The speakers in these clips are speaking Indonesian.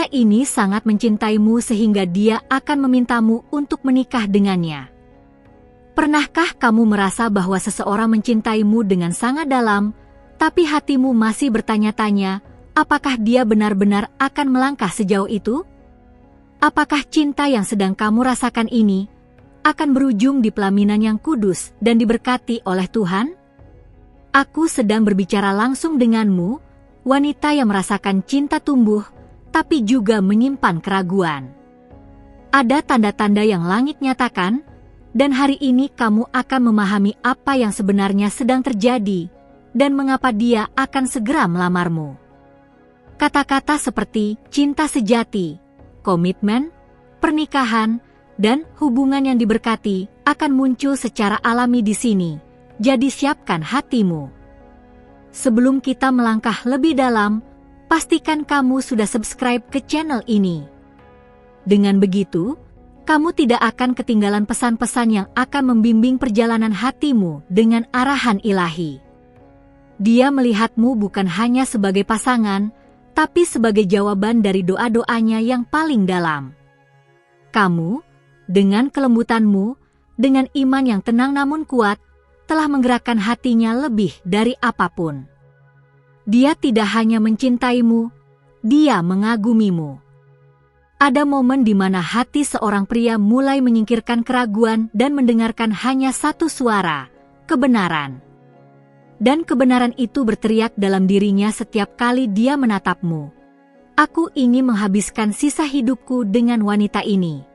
Pria ini sangat mencintaimu sehingga dia akan memintamu untuk menikah dengannya. Pernahkah kamu merasa bahwa seseorang mencintaimu dengan sangat dalam, tapi hatimu masih bertanya-tanya, apakah dia benar-benar akan melangkah sejauh itu? Apakah cinta yang sedang kamu rasakan ini akan berujung di pelaminan yang kudus dan diberkati oleh Tuhan? Aku sedang berbicara langsung denganmu, wanita yang merasakan cinta tumbuh, tapi juga menyimpan keraguan. Ada tanda-tanda yang langit nyatakan, dan hari ini kamu akan memahami apa yang sebenarnya sedang terjadi, dan mengapa dia akan segera melamarmu. Kata-kata seperti cinta sejati, komitmen, pernikahan, dan hubungan yang diberkati akan muncul secara alami di sini, jadi siapkan hatimu. Sebelum kita melangkah lebih dalam, pastikan kamu sudah subscribe ke channel ini. Dengan begitu, kamu tidak akan ketinggalan pesan-pesan yang akan membimbing perjalanan hatimu dengan arahan ilahi. Dia melihatmu bukan hanya sebagai pasangan, tapi sebagai jawaban dari doa-doanya yang paling dalam. Kamu, dengan kelembutanmu, dengan iman yang tenang namun kuat, telah menggerakkan hatinya lebih dari apapun. Dia tidak hanya mencintaimu, dia mengagumimu. Ada momen di mana hati seorang pria mulai menyingkirkan keraguan dan mendengarkan hanya satu suara, kebenaran. Dan kebenaran itu berteriak dalam dirinya setiap kali dia menatapmu. Aku ingin menghabiskan sisa hidupku dengan wanita ini.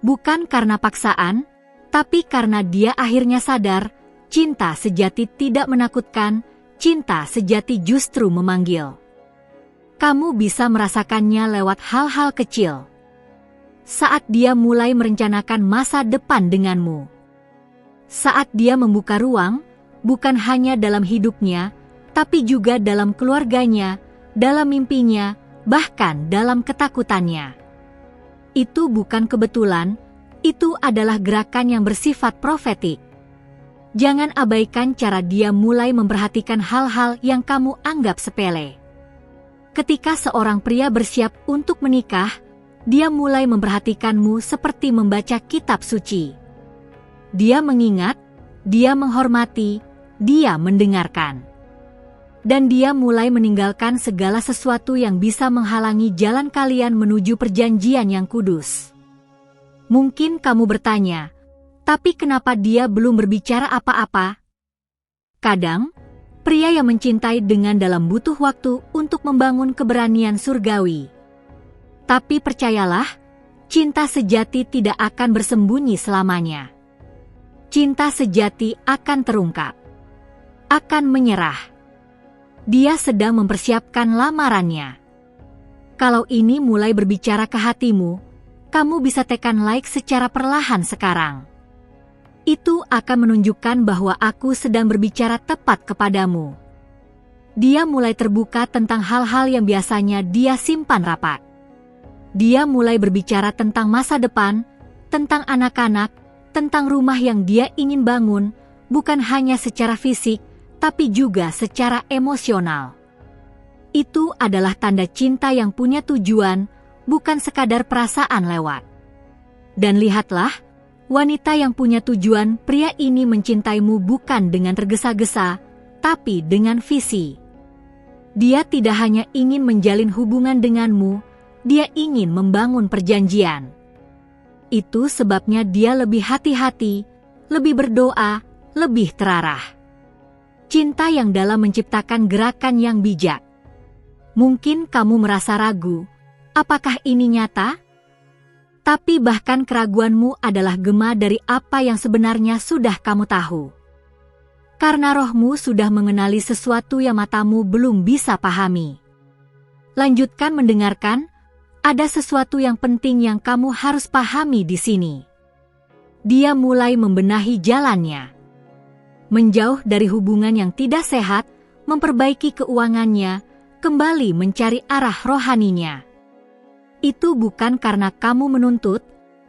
Bukan karena paksaan, tapi karena dia akhirnya sadar, cinta sejati tidak menakutkan, cinta sejati justru memanggil. Kamu bisa merasakannya lewat hal-hal kecil. Saat dia mulai merencanakan masa depan denganmu. Saat dia membuka ruang, bukan hanya dalam hidupnya, tapi juga dalam keluarganya, dalam mimpinya, bahkan dalam ketakutannya. Itu bukan kebetulan, itu adalah gerakan yang bersifat profetik. Jangan abaikan cara dia mulai memperhatikan hal-hal yang kamu anggap sepele. Ketika seorang pria bersiap untuk menikah, dia mulai memperhatikanmu seperti membaca kitab suci. Dia mengingat, dia menghormati, dia mendengarkan. Dan dia mulai meninggalkan segala sesuatu yang bisa menghalangi jalan kalian menuju perjanjian yang kudus. Mungkin kamu bertanya, tapi kenapa dia belum berbicara apa-apa? Kadang, pria yang mencintai dengan dalam butuh waktu untuk membangun keberanian surgawi. Tapi percayalah, cinta sejati tidak akan bersembunyi selamanya. Cinta sejati akan terungkap. Akan menyerah. Dia sedang mempersiapkan lamarannya. Kalau ini mulai berbicara ke hatimu, kamu bisa tekan like secara perlahan sekarang. Itu akan menunjukkan bahwa aku sedang berbicara tepat kepadamu. Dia mulai terbuka tentang hal-hal yang biasanya dia simpan rapat. Dia mulai berbicara tentang masa depan, tentang anak-anak, tentang rumah yang dia ingin bangun, bukan hanya secara fisik, tapi juga secara emosional. Itu adalah tanda cinta yang punya tujuan, bukan sekadar perasaan lewat. Dan lihatlah, wanita yang punya tujuan, pria ini mencintaimu bukan dengan tergesa-gesa, tapi dengan visi. Dia tidak hanya ingin menjalin hubungan denganmu, dia ingin membangun perjanjian. Itu sebabnya dia lebih hati-hati, lebih berdoa, lebih terarah. Cinta yang dalam menciptakan gerakan yang bijak. Mungkin kamu merasa ragu, apakah ini nyata? Tapi bahkan keraguanmu adalah gema dari apa yang sebenarnya sudah kamu tahu. Karena rohmu sudah mengenali sesuatu yang matamu belum bisa pahami. Lanjutkan mendengarkan, ada sesuatu yang penting yang kamu harus pahami di sini. Dia mulai membenahi jalannya. Menjauh dari hubungan yang tidak sehat, memperbaiki keuangannya, kembali mencari arah rohaninya. Itu bukan karena kamu menuntut,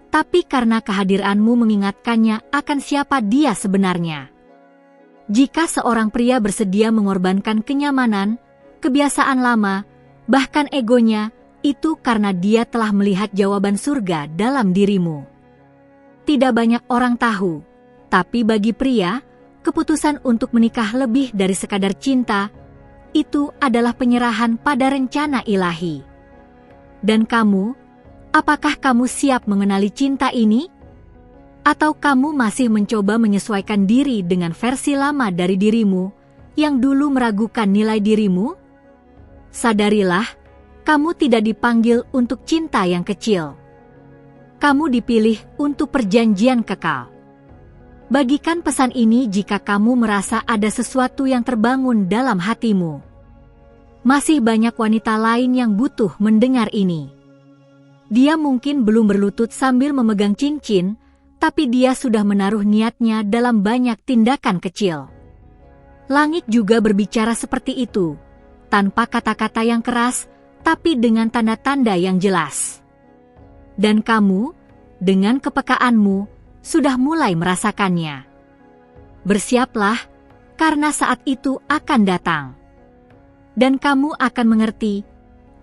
tapi karena kehadiranmu mengingatkannya akan siapa dia sebenarnya. Jika seorang pria bersedia mengorbankan kenyamanan, kebiasaan lama, bahkan egonya, Itu karena dia telah melihat jawaban surga dalam dirimu. Tidak banyak orang tahu, tapi bagi pria, keputusan untuk menikah lebih dari sekadar cinta, itu adalah penyerahan pada rencana ilahi. Dan kamu, apakah kamu siap mengenali cinta ini? Atau kamu masih mencoba menyesuaikan diri dengan versi lama dari dirimu yang dulu meragukan nilai dirimu? Sadarilah, kamu tidak dipanggil untuk cinta yang kecil. Kamu dipilih untuk perjanjian kekal. Bagikan pesan ini jika kamu merasa ada sesuatu yang terbangun dalam hatimu. Masih banyak wanita lain yang butuh mendengar ini. Dia mungkin belum berlutut sambil memegang cincin, tapi dia sudah menaruh niatnya dalam banyak tindakan kecil. Langit juga berbicara seperti itu, tanpa kata-kata yang keras, tapi dengan tanda-tanda yang jelas. Dan kamu, dengan kepekaanmu, sudah mulai merasakannya. Bersiaplah, karena saat itu akan datang. Dan kamu akan mengerti,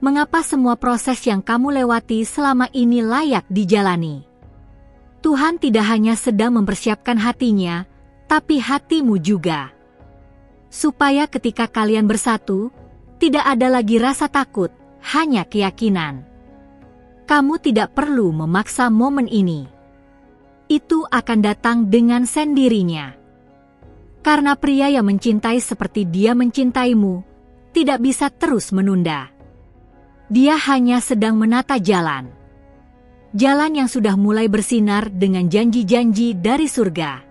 mengapa semua proses yang kamu lewati selama ini layak dijalani. Tuhan tidak hanya sedang mempersiapkan hatinya, tapi hatimu juga. Supaya ketika kalian bersatu, tidak ada lagi rasa takut, hanya keyakinan. Kamu tidak perlu memaksa momen ini. Itu akan datang dengan sendirinya. Karena pria yang mencintai seperti dia mencintaimu, tidak bisa terus menunda. Dia hanya sedang menata jalan. Jalan yang sudah mulai bersinar dengan janji-janji dari surga.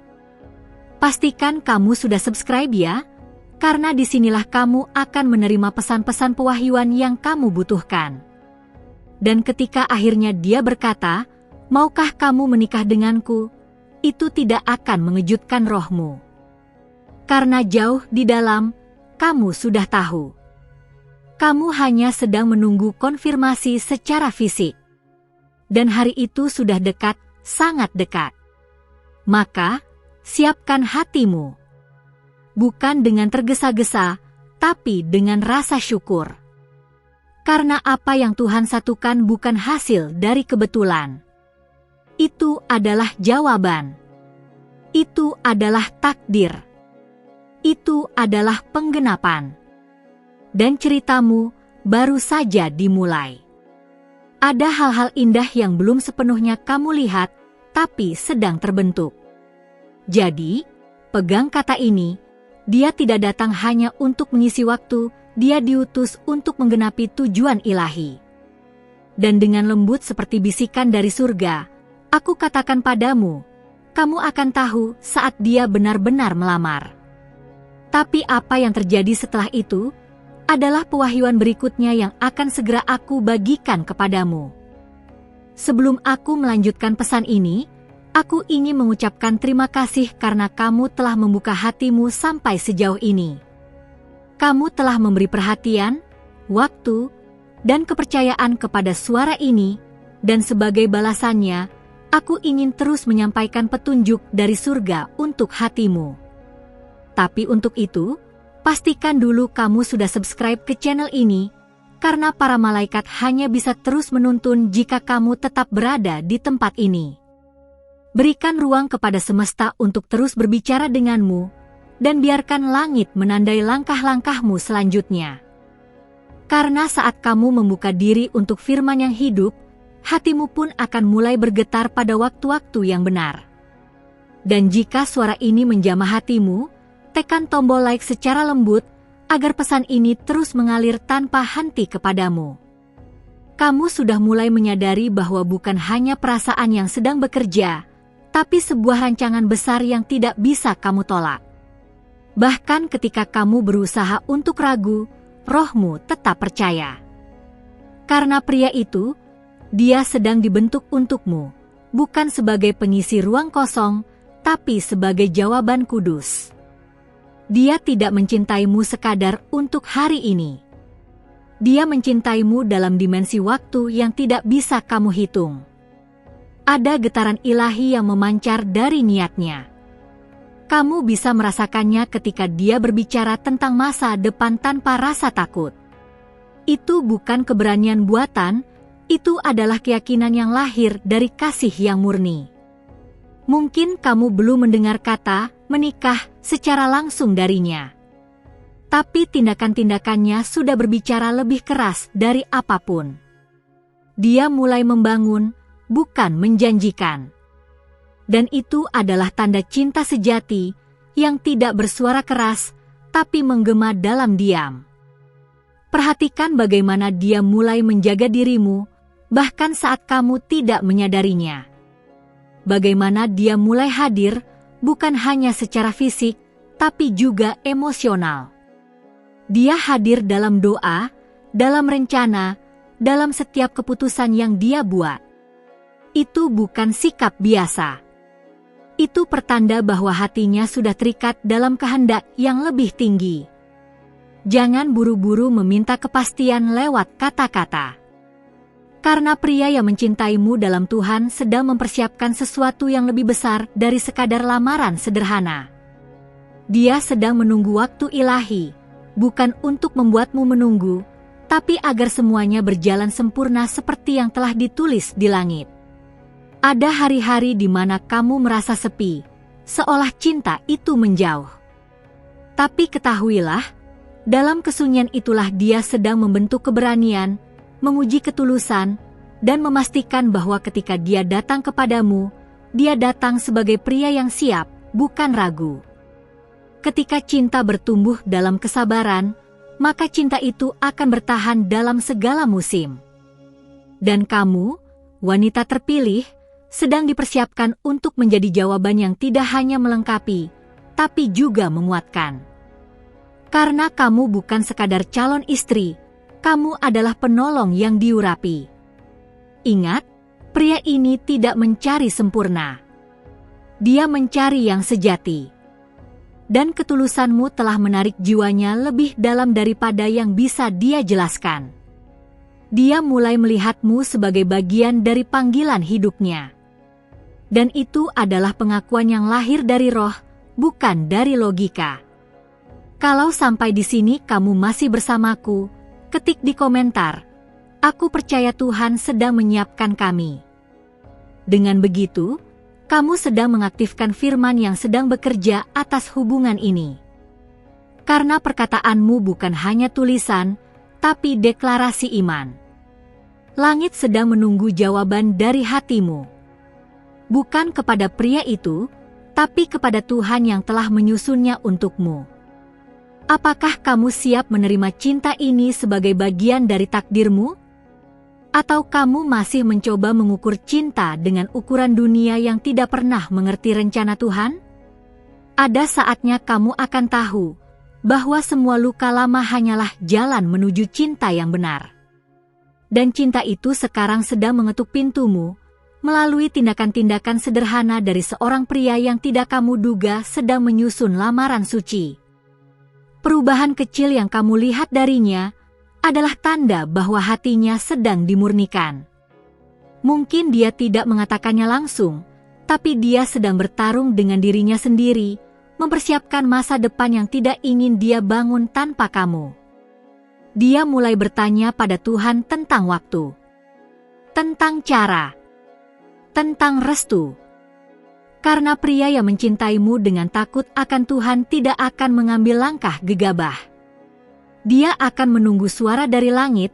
Pastikan kamu sudah subscribe ya, karena disinilah kamu akan menerima pesan-pesan pewahyuan yang kamu butuhkan. Dan ketika akhirnya dia berkata, "Maukah kamu menikah denganku?" Itu tidak akan mengejutkan rohmu. Karena jauh di dalam, kamu sudah tahu. Kamu hanya sedang menunggu konfirmasi secara fisik. Dan hari itu sudah dekat, sangat dekat. Maka, siapkan hatimu. Bukan dengan tergesa-gesa, tapi dengan rasa syukur. Karena apa yang Tuhan satukan bukan hasil dari kebetulan. Itu adalah jawaban. Itu adalah takdir. Itu adalah penggenapan. Dan ceritamu baru saja dimulai. Ada hal-hal indah yang belum sepenuhnya kamu lihat, tapi sedang terbentuk. Jadi, pegang kata ini, dia tidak datang hanya untuk mengisi waktu, dia diutus untuk menggenapi tujuan ilahi. Dan dengan lembut seperti bisikan dari surga, aku katakan padamu, kamu akan tahu saat dia benar-benar melamar. Tapi apa yang terjadi setelah itu adalah pewahyuan berikutnya yang akan segera aku bagikan kepadamu. Sebelum aku melanjutkan pesan ini, aku ingin mengucapkan terima kasih karena kamu telah membuka hatimu sampai sejauh ini. Kamu telah memberi perhatian, waktu, dan kepercayaan kepada suara ini, dan sebagai balasannya, aku ingin terus menyampaikan petunjuk dari surga untuk hatimu. Tapi untuk itu, pastikan dulu kamu sudah subscribe ke channel ini, karena para malaikat hanya bisa terus menuntun jika kamu tetap berada di tempat ini. Berikan ruang kepada semesta untuk terus berbicara denganmu, dan biarkan langit menandai langkah-langkahmu selanjutnya. Karena saat kamu membuka diri untuk firman yang hidup, hatimu pun akan mulai bergetar pada waktu-waktu yang benar. Dan jika suara ini menjamah hatimu, tekan tombol like secara lembut, agar pesan ini terus mengalir tanpa henti kepadamu. Kamu sudah mulai menyadari bahwa bukan hanya perasaan yang sedang bekerja, tapi sebuah rancangan besar yang tidak bisa kamu tolak. Bahkan ketika kamu berusaha untuk ragu, rohmu tetap percaya. Karena pria itu, dia sedang dibentuk untukmu, bukan sebagai pengisi ruang kosong, tapi sebagai jawaban kudus. Dia tidak mencintaimu sekadar untuk hari ini. Dia mencintaimu dalam dimensi waktu yang tidak bisa kamu hitung. Ada getaran ilahi yang memancar dari niatnya. Kamu bisa merasakannya ketika dia berbicara tentang masa depan tanpa rasa takut. Itu bukan keberanian buatan, itu adalah keyakinan yang lahir dari kasih yang murni. Mungkin kamu belum mendengar kata menikah secara langsung darinya. Tapi tindakan-tindakannya sudah berbicara lebih keras dari apapun. Dia mulai membangun, bukan menjanjikan. Dan itu adalah tanda cinta sejati yang tidak bersuara keras, tapi menggema dalam diam. Perhatikan bagaimana dia mulai menjaga dirimu, bahkan saat kamu tidak menyadarinya. Bagaimana dia mulai hadir, bukan hanya secara fisik, tapi juga emosional. Dia hadir dalam doa, dalam rencana, dalam setiap keputusan yang dia buat. Itu bukan sikap biasa. Itu pertanda bahwa hatinya sudah terikat dalam kehendak yang lebih tinggi. Jangan buru-buru meminta kepastian lewat kata-kata. Karena pria yang mencintaimu dalam Tuhan sedang mempersiapkan sesuatu yang lebih besar dari sekadar lamaran sederhana. Dia sedang menunggu waktu ilahi, bukan untuk membuatmu menunggu, tapi agar semuanya berjalan sempurna seperti yang telah ditulis di langit. Ada hari-hari di mana kamu merasa sepi, seolah cinta itu menjauh. Tapi ketahuilah, dalam kesunyian itulah dia sedang membentuk keberanian, menguji ketulusan, dan memastikan bahwa ketika dia datang kepadamu, dia datang sebagai pria yang siap, bukan ragu. Ketika cinta bertumbuh dalam kesabaran, maka cinta itu akan bertahan dalam segala musim. Dan kamu, wanita terpilih, sedang dipersiapkan untuk menjadi jawaban yang tidak hanya melengkapi, tapi juga menguatkan. Karena kamu bukan sekadar calon istri, kamu adalah penolong yang diurapi. Ingat, pria ini tidak mencari sempurna. Dia mencari yang sejati. Dan ketulusanmu telah menarik jiwanya lebih dalam daripada yang bisa dia jelaskan. Dia mulai melihatmu sebagai bagian dari panggilan hidupnya. Dan itu adalah pengakuan yang lahir dari roh, bukan dari logika. Kalau sampai di sini kamu masih bersamaku, ketik di komentar, "Aku percaya Tuhan sedang menyiapkan kami." Dengan begitu, kamu sedang mengaktifkan firman yang sedang bekerja atas hubungan ini. Karena perkataanmu bukan hanya tulisan, tapi deklarasi iman. Langit sedang menunggu jawaban dari hatimu. Bukan kepada pria itu, tapi kepada Tuhan yang telah menyusunnya untukmu. Apakah kamu siap menerima cinta ini sebagai bagian dari takdirmu? Atau kamu masih mencoba mengukur cinta dengan ukuran dunia yang tidak pernah mengerti rencana Tuhan? Ada saatnya kamu akan tahu bahwa semua luka lama hanyalah jalan menuju cinta yang benar. Dan cinta itu sekarang sedang mengetuk pintumu melalui tindakan-tindakan sederhana dari seorang pria yang tidak kamu duga sedang menyusun lamaran suci. Perubahan kecil yang kamu lihat darinya adalah tanda bahwa hatinya sedang dimurnikan. Mungkin dia tidak mengatakannya langsung, tapi dia sedang bertarung dengan dirinya sendiri, mempersiapkan masa depan yang tidak ingin dia bangun tanpa kamu. Dia mulai bertanya pada Tuhan tentang waktu, tentang cara, tentang restu. Karena pria yang mencintaimu dengan takut akan Tuhan tidak akan mengambil langkah gegabah. Dia akan menunggu suara dari langit,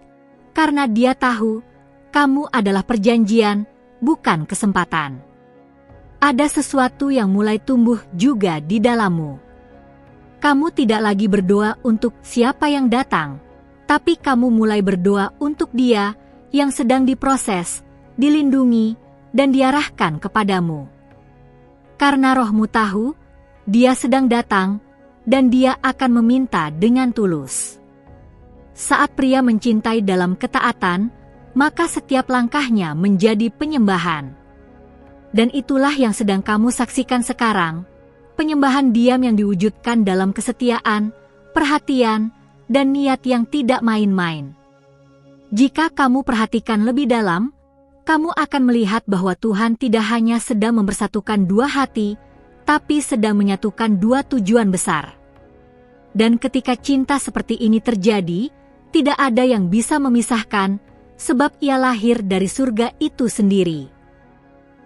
karena dia tahu kamu adalah perjanjian, bukan kesempatan. Ada sesuatu yang mulai tumbuh juga di dalammu. Kamu tidak lagi berdoa untuk siapa yang datang, tapi kamu mulai berdoa untuk dia yang sedang diproses, dilindungi, dan diarahkan kepadamu. Karena rohmu tahu, dia sedang datang, dan dia akan meminta dengan tulus. Saat pria mencintai dalam ketaatan, maka setiap langkahnya menjadi penyembahan. Dan itulah yang sedang kamu saksikan sekarang, penyembahan diam yang diwujudkan dalam kesetiaan, perhatian, dan niat yang tidak main-main. Jika kamu perhatikan lebih dalam, kamu akan melihat bahwa Tuhan tidak hanya sedang mempersatukan dua hati, tapi sedang menyatukan dua tujuan besar. Dan ketika cinta seperti ini terjadi, tidak ada yang bisa memisahkan, sebab ia lahir dari surga itu sendiri.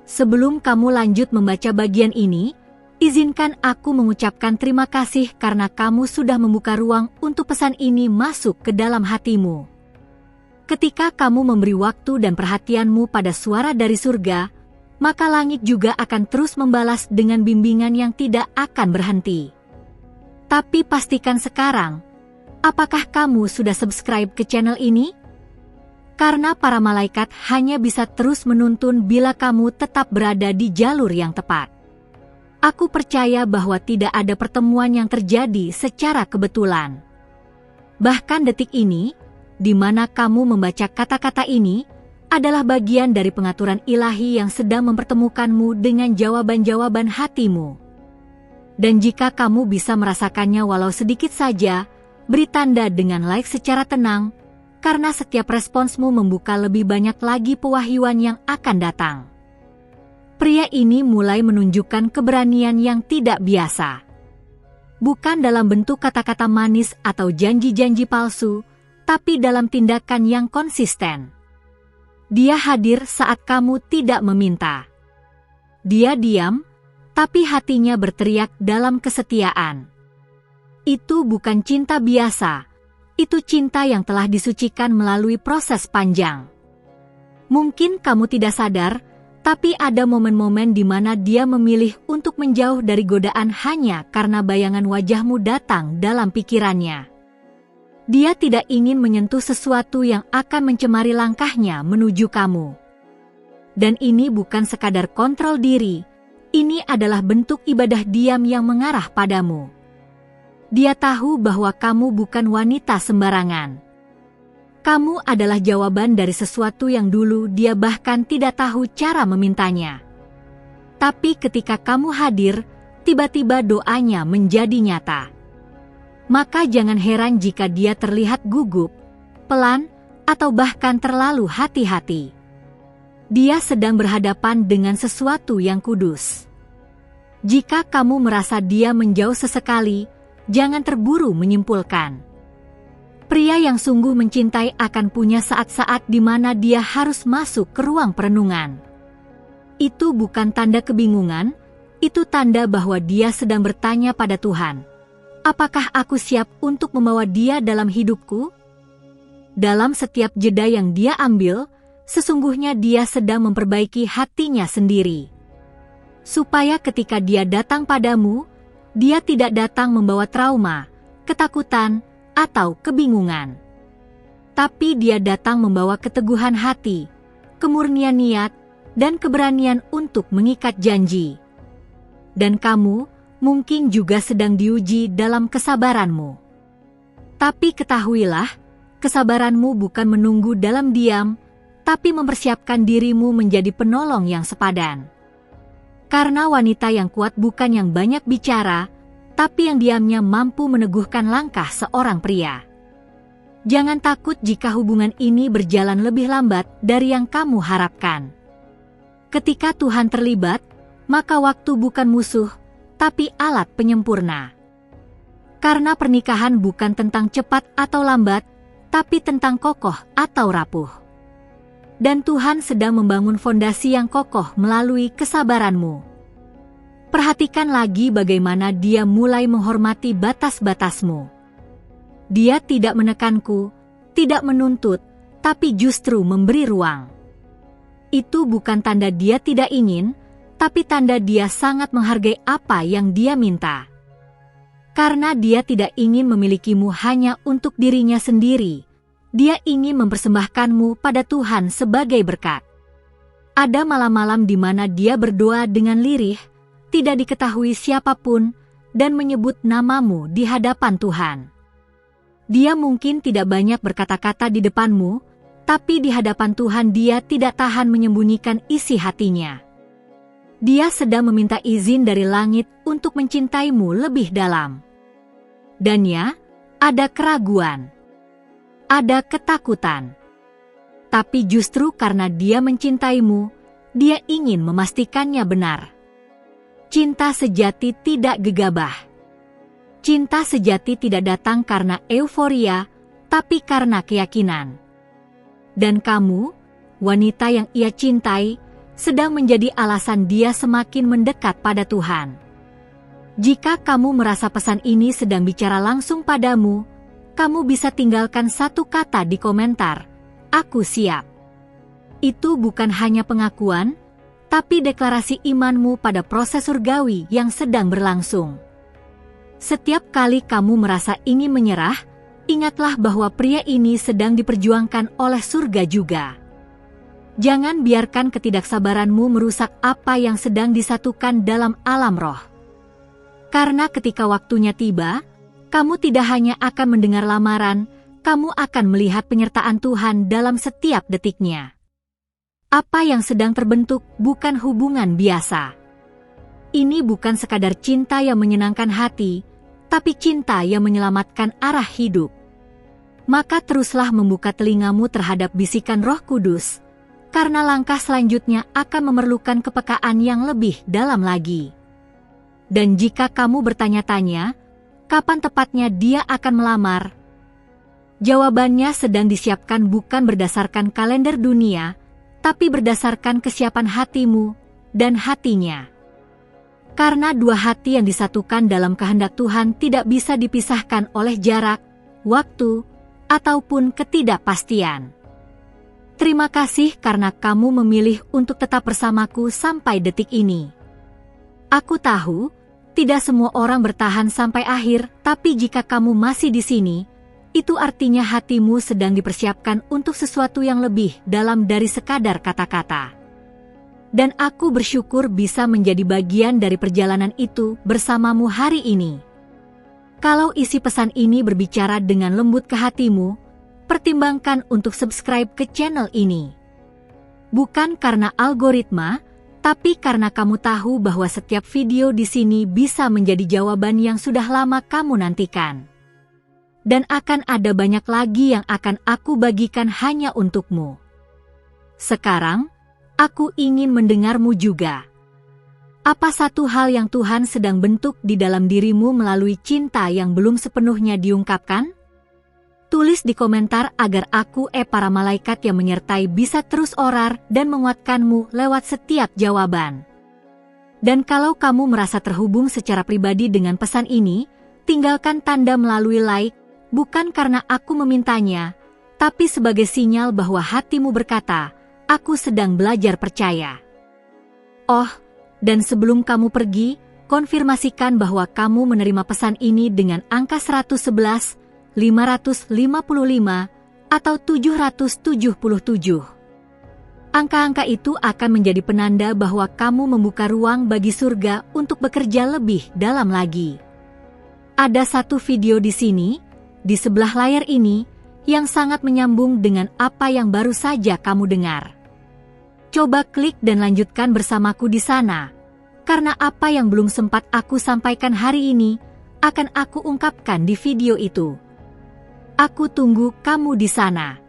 Sebelum kamu lanjut membaca bagian ini, izinkan aku mengucapkan terima kasih karena kamu sudah membuka ruang untuk pesan ini masuk ke dalam hatimu. Ketika kamu memberi waktu dan perhatianmu pada suara dari surga, maka langit juga akan terus membalas dengan bimbingan yang tidak akan berhenti. Tapi pastikan sekarang, apakah kamu sudah subscribe ke channel ini? Karena para malaikat hanya bisa terus menuntun bila kamu tetap berada di jalur yang tepat. Aku percaya bahwa tidak ada pertemuan yang terjadi secara kebetulan. Bahkan detik ini, di mana kamu membaca kata-kata ini, adalah bagian dari pengaturan ilahi yang sedang mempertemukanmu dengan jawaban-jawaban hatimu. Dan jika kamu bisa merasakannya walau sedikit saja, beri tanda dengan like secara tenang, karena setiap responsmu membuka lebih banyak lagi pewahyuan yang akan datang. Pria ini mulai menunjukkan keberanian yang tidak biasa. Bukan dalam bentuk kata-kata manis atau janji-janji palsu, tapi dalam tindakan yang konsisten. Dia hadir saat kamu tidak meminta. Dia diam, tapi hatinya berteriak dalam kesetiaan. Itu bukan cinta biasa. Itu cinta yang telah disucikan melalui proses panjang. Mungkin kamu tidak sadar, tapi ada momen-momen di mana dia memilih untuk menjauh dari godaan hanya karena bayangan wajahmu datang dalam pikirannya. Dia tidak ingin menyentuh sesuatu yang akan mencemari langkahnya menuju kamu. Dan ini bukan sekadar kontrol diri, ini adalah bentuk ibadah diam yang mengarah padamu. Dia tahu bahwa kamu bukan wanita sembarangan. Kamu adalah jawaban dari sesuatu yang dulu dia bahkan tidak tahu cara memintanya. Tapi ketika kamu hadir, tiba-tiba doanya menjadi nyata. Maka jangan heran jika dia terlihat gugup, pelan, atau bahkan terlalu hati-hati. Dia sedang berhadapan dengan sesuatu yang kudus. Jika kamu merasa dia menjauh sesekali, jangan terburu menyimpulkan. Pria yang sungguh mencintai akan punya saat-saat di mana dia harus masuk ke ruang perenungan. Itu bukan tanda kebingungan, itu tanda bahwa dia sedang bertanya pada Tuhan, apakah aku siap untuk membawa dia dalam hidupku? Dalam setiap jeda yang dia ambil, sesungguhnya dia sedang memperbaiki hatinya sendiri. Supaya ketika dia datang padamu, dia tidak datang membawa trauma, ketakutan, atau kebingungan. Tapi dia datang membawa keteguhan hati, kemurnian niat, dan keberanian untuk mengikat janji. Dan kamu mungkin juga sedang diuji dalam kesabaranmu. Tapi ketahuilah, kesabaranmu bukan menunggu dalam diam, tapi mempersiapkan dirimu menjadi penolong yang sepadan. Karena wanita yang kuat bukan yang banyak bicara, tapi yang diamnya mampu meneguhkan langkah seorang pria. Jangan takut jika hubungan ini berjalan lebih lambat dari yang kamu harapkan. Ketika Tuhan terlibat, maka waktu bukan musuh, tapi alat penyempurna. Karena pernikahan bukan tentang cepat atau lambat, tapi tentang kokoh atau rapuh. Dan Tuhan sedang membangun fondasi yang kokoh melalui kesabaranmu. Perhatikan lagi bagaimana dia mulai menghormati batas-batasmu. Dia tidak menekanku, tidak menuntut, tapi justru memberi ruang. Itu bukan tanda dia tidak ingin, tapi tanda dia sangat menghargai apa yang dia minta. Karena dia tidak ingin memilikimu hanya untuk dirinya sendiri, dia ingin mempersembahkanmu pada Tuhan sebagai berkat. Ada malam-malam di mana dia berdoa dengan lirih, tidak diketahui siapapun, dan menyebut namamu di hadapan Tuhan. Dia mungkin tidak banyak berkata-kata di depanmu, tapi di hadapan Tuhan dia tidak tahan menyembunyikan isi hatinya. Dia sedang meminta izin dari langit untuk mencintaimu lebih dalam. Dan ya, ada keraguan. Ada ketakutan. Tapi justru karena dia mencintaimu, dia ingin memastikannya benar. Cinta sejati tidak gegabah. Cinta sejati tidak datang karena euforia, tapi karena keyakinan. Dan kamu, wanita yang ia cintai, sedang menjadi alasan dia semakin mendekat pada Tuhan. Jika kamu merasa pesan ini sedang bicara langsung padamu, kamu bisa tinggalkan satu kata di komentar, "Aku siap." Itu bukan hanya pengakuan, tapi deklarasi imanmu pada proses surgawi yang sedang berlangsung. Setiap kali kamu merasa ingin menyerah, ingatlah bahwa pria ini sedang diperjuangkan oleh surga juga. Jangan biarkan ketidaksabaranmu merusak apa yang sedang disatukan dalam alam roh. Karena ketika waktunya tiba, kamu tidak hanya akan mendengar lamaran, kamu akan melihat penyertaan Tuhan dalam setiap detiknya. Apa yang sedang terbentuk bukan hubungan biasa. Ini bukan sekadar cinta yang menyenangkan hati, tapi cinta yang menyelamatkan arah hidup. Maka teruslah membuka telingamu terhadap bisikan Roh Kudus, karena langkah selanjutnya akan memerlukan kepekaan yang lebih dalam lagi. Dan jika kamu bertanya-tanya, kapan tepatnya dia akan melamar? Jawabannya sedang disiapkan bukan berdasarkan kalender dunia, tapi berdasarkan kesiapan hatimu dan hatinya. Karena dua hati yang disatukan dalam kehendak Tuhan tidak bisa dipisahkan oleh jarak, waktu, ataupun ketidakpastian. Terima kasih karena kamu memilih untuk tetap bersamaku sampai detik ini. Aku tahu, tidak semua orang bertahan sampai akhir, tapi jika kamu masih di sini, itu artinya hatimu sedang dipersiapkan untuk sesuatu yang lebih dalam dari sekadar kata-kata. Dan aku bersyukur bisa menjadi bagian dari perjalanan itu bersamamu hari ini. Kalau isi pesan ini berbicara dengan lembut ke hatimu, pertimbangkan untuk subscribe ke channel ini. Bukan karena algoritma, tapi karena kamu tahu bahwa setiap video di sini bisa menjadi jawaban yang sudah lama kamu nantikan. Dan akan ada banyak lagi yang akan aku bagikan hanya untukmu. Sekarang, aku ingin mendengarmu juga. Apa satu hal yang Tuhan sedang bentuk di dalam dirimu melalui cinta yang belum sepenuhnya diungkapkan? Tulis di komentar agar aku para malaikat yang menyertai bisa terus orar dan menguatkanmu lewat setiap jawaban. Dan kalau kamu merasa terhubung secara pribadi dengan pesan ini, tinggalkan tanda melalui like, bukan karena aku memintanya, tapi sebagai sinyal bahwa hatimu berkata, "Aku sedang belajar percaya." Oh, dan sebelum kamu pergi, konfirmasikan bahwa kamu menerima pesan ini dengan angka 111, 555, atau 777. Angka-angka itu akan menjadi penanda bahwa kamu membuka ruang bagi surga untuk bekerja lebih dalam lagi. Ada satu video di sini, di sebelah layar ini, yang sangat menyambung dengan apa yang baru saja kamu dengar. Coba klik dan lanjutkan bersamaku di sana, karena apa yang belum sempat aku sampaikan hari ini, akan aku ungkapkan di video itu. Aku tunggu kamu di sana.